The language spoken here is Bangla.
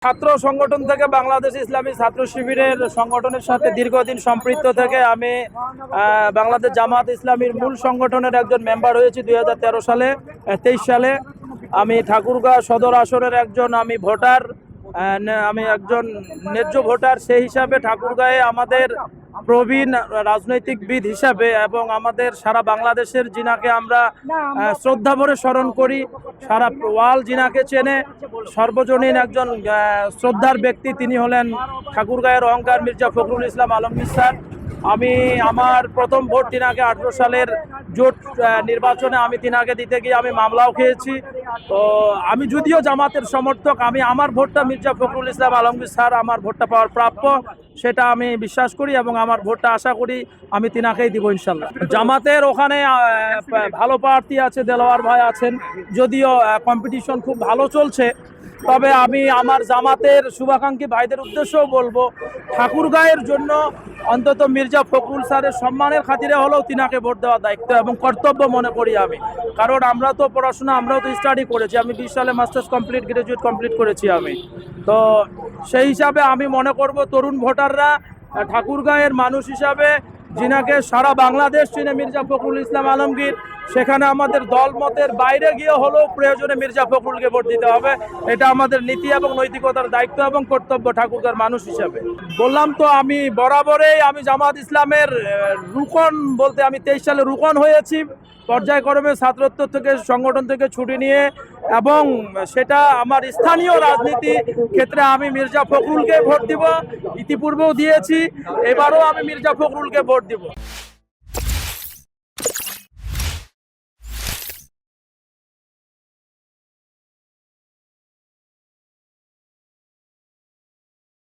ছাত্র সংগঠন থেকে বাংলাদেশ ইসলামী ছাত্র শিবিরের সংগঠনের সাথে দীর্ঘদিন সম্পৃক্ত থেকে আমি বাংলাদেশ জামাত ইসলামীর মূল সংগঠনের একজন মেম্বার হয়েছি 2013 সালে 23 সালে। আমি ঠাকুরগাঁও সদর আসনের একজন ভোটার, আমি একজন ন্যায্য ভোটার। সেই হিসাবে ঠাকুরগাঁয়ে আমাদের প্রবীণ রাজনৈতিকবিদ হিসাবে এবং আমাদের সারা বাংলাদেশের জিনাকে আমরা শ্রদ্ধা ভরে স্মরণ করি। সারা ওয়ার্ল্ড জিনাকে চেনে, সর্বজনীন একজন শ্রদ্ধার ব্যক্তি তিনি হলেন ঠাকুরগাঁয়ের অহংকার মির্জা ফখরুল ইসলাম আলমগীর স্যার। আমি আমার প্রথম ভোট তিনাকে 18 সালের জোট নির্বাচনে আমি তিনাকে দিতে গিয়ে আমি মামলাও খেয়েছি। তো আমি যদিও জামাতের সমর্থক, আমি আমার ভোটটা মির্জা ফখরুল ইসলাম আলমগীর স্যার আমার ভোটটা পাওয়ার প্রাপ্য, সেটা আমি বিশ্বাস করি এবং আমার ভোটটা আশা করি আমি তিনাকেই দিব ইনশাল্লাহ। জামাতের ওখানে ভালো প্রার্থী আছে, দেলোয়ার ভাই আছেন, যদিও কম্পিটিশন খুব ভালো চলছে। তবে আমি আমার জামাতের শুভাকাঙ্ক্ষী ভাইদের উদ্দেশ্যেও বলবো, ঠাকুরগাঁয়ের জন্য অন্তত মির্জা ফখরুল স্যারের সম্মানের খাতিরে হলেও তিনাকে ভোট দেওয়ার দায়িত্ব এবং কর্তব্য মনে করি আমি। কারণ আমরা তো পড়াশোনা, আমরাও তো স্টাডি করেছি। আমি 20 সালে মাস্টার্স কমপ্লিট, গ্রাজুয়েট কমপ্লিট করেছি আমি। তো সেই হিসাবে আমি মনে করব তরুণ ভোটাররা ঠাকুরগাঁয়ের মানুষ হিসাবে যিনাকে সারা বাংলাদেশ চিনে মির্জা ফখরুল ইসলাম আলমগীর, সেখানে আমাদের দলমতের বাইরে গিয়ে হলেও প্রয়োজনে মির্জা ফখরুলকে ভোট দিতে হবে। এটা আমাদের নীতি এবং নৈতিকতার দায়িত্ব এবং কর্তব্য ঠাকুরগাঁর মানুষ হিসাবে। বললাম তো আমি বরাবরেই আমি জামাত ইসলামের রুকন বলতে আমি 23 সালে রুকন হয়েছি পর্যায়ক্রমে ছাত্রত্ব থেকে সংগঠন থেকে ছুটি নিয়ে, এবং সেটা আমার স্থানীয় রাজনীতি ক্ষেত্রে আমি মির্জা ফখরুলকে ভোট দিব। ইতিপূর্বেও দিয়েছি, এবারও আমি মির্জা ফখরুলকে ভোট দিব।